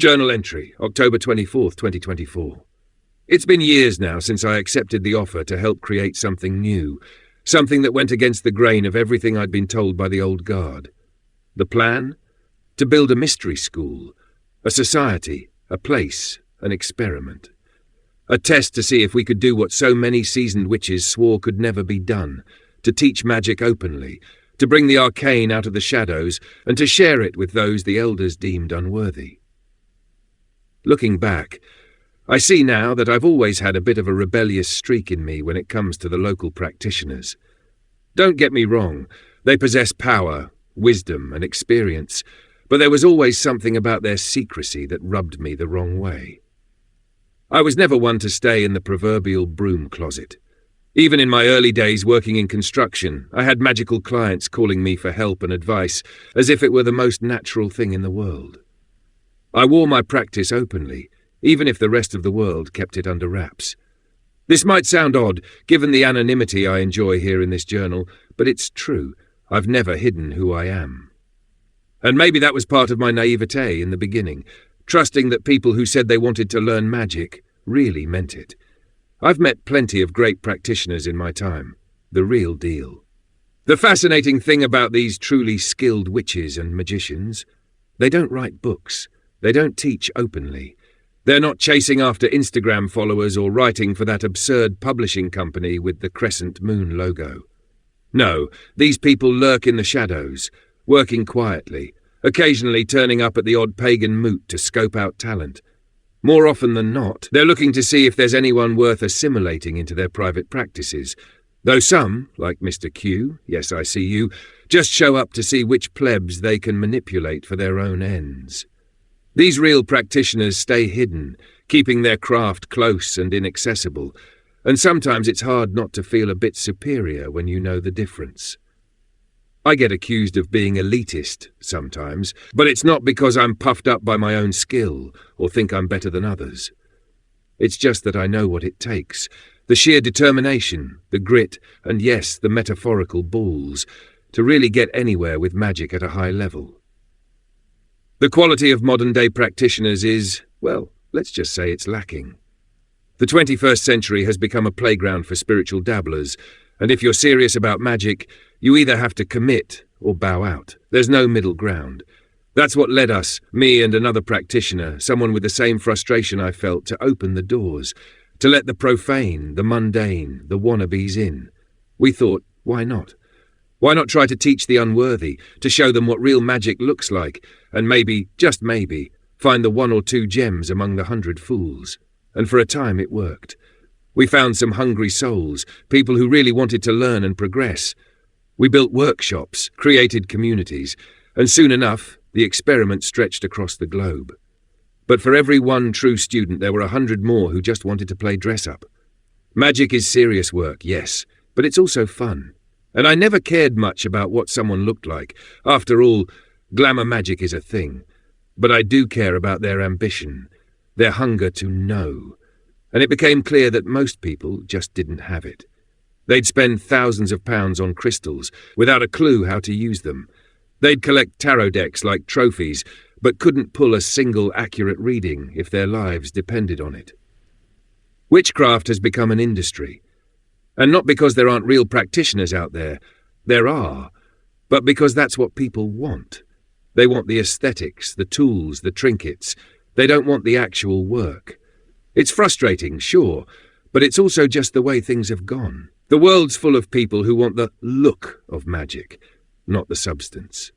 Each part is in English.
Journal entry, October 24th, 2024. It's been years now since I accepted the offer to help create something new, something that went against the grain of everything I'd been told by the old guard. The plan? To build a mystery school, a society, a place, an experiment. A test to see if we could do what so many seasoned witches swore could never be done, to teach magic openly, to bring the arcane out of the shadows, and to share it with those the elders deemed unworthy. Looking back, I see now that I've always had a bit of a rebellious streak in me when it comes to the local practitioners. Don't get me wrong, they possess power, wisdom, and experience, but there was always something about their secrecy that rubbed me the wrong way. I was never one to stay in the proverbial broom closet. Even in my early days working in construction, I had magical clients calling me for help and advice as if it were the most natural thing in the world. I wore my practice openly, even if the rest of the world kept it under wraps. This might sound odd, given the anonymity I enjoy here in this journal, but it's true. I've never hidden who I am. And maybe that was part of my naivete in the beginning, trusting that people who said they wanted to learn magic really meant it. I've met plenty of great practitioners in my time, the real deal. The fascinating thing about these truly skilled witches and magicians, they don't write books. They don't teach openly. They're not chasing after Instagram followers or writing for that absurd publishing company with the crescent moon logo. No, these people lurk in the shadows, working quietly, occasionally turning up at the odd pagan moot to scope out talent. More often than not, they're looking to see if there's anyone worth assimilating into their private practices, though some, like Mr. Q, yes, I see you, just show up to see which plebs they can manipulate for their own ends. These real practitioners stay hidden, keeping their craft close and inaccessible, and sometimes it's hard not to feel a bit superior when you know the difference. I get accused of being elitist sometimes, but it's not because I'm puffed up by my own skill or think I'm better than others. It's just that I know what it takes, the sheer determination, the grit, and yes, the metaphorical balls, to really get anywhere with magic at a high level. The quality of modern-day practitioners is, well, let's just say it's lacking. The 21st century has become a playground for spiritual dabblers, and if you're serious about magic, you either have to commit or bow out. There's no middle ground. That's what led us, me and another practitioner, someone with the same frustration I felt, to open the doors, to let the profane, the mundane, the wannabes in. We thought, why not? Why not try to teach the unworthy, to show them what real magic looks like, and maybe, just maybe, find the 1 or 2 gems among the 100 fools? And for a time it worked. We found some hungry souls, people who really wanted to learn and progress. We built workshops, created communities, and soon enough, the experiment stretched across the globe. But for every one true student, there were 100 more who just wanted to play dress-up. Magic is serious work, yes, but it's also fun. And I never cared much about what someone looked like. After all, glamour magic is a thing. But I do care about their ambition, their hunger to know. And it became clear that most people just didn't have it. They'd spend thousands of pounds on crystals without a clue how to use them. They'd collect tarot decks like trophies, but couldn't pull a single accurate reading if their lives depended on it. Witchcraft has become an industry. And not because there aren't real practitioners out there. There are. But because that's what people want. They want the aesthetics, the tools, the trinkets. They don't want the actual work. It's frustrating, sure, but it's also just the way things have gone. The world's full of people who want the look of magic, not the substance.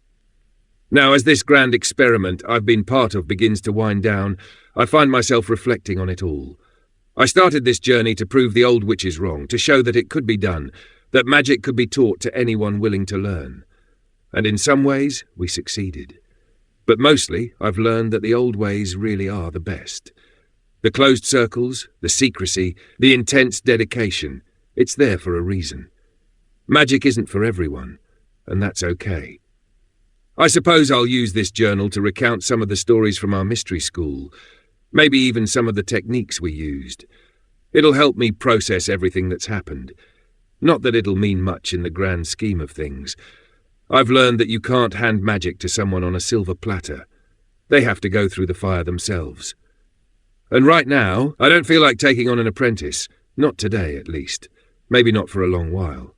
Now, as this grand experiment I've been part of begins to wind down, I find myself reflecting on it all. I started this journey to prove the old witches wrong, to show that it could be done, that magic could be taught to anyone willing to learn. And in some ways, we succeeded. But mostly, I've learned that the old ways really are the best. The closed circles, the secrecy, the intense dedication, it's there for a reason. Magic isn't for everyone, and that's okay. I suppose I'll use this journal to recount some of the stories from our mystery school, maybe even some of the techniques we used. It'll help me process everything that's happened. Not that it'll mean much in the grand scheme of things. I've learned that you can't hand magic to someone on a silver platter. They have to go through the fire themselves. And right now, I don't feel like taking on an apprentice. Not today, at least. Maybe not for a long while.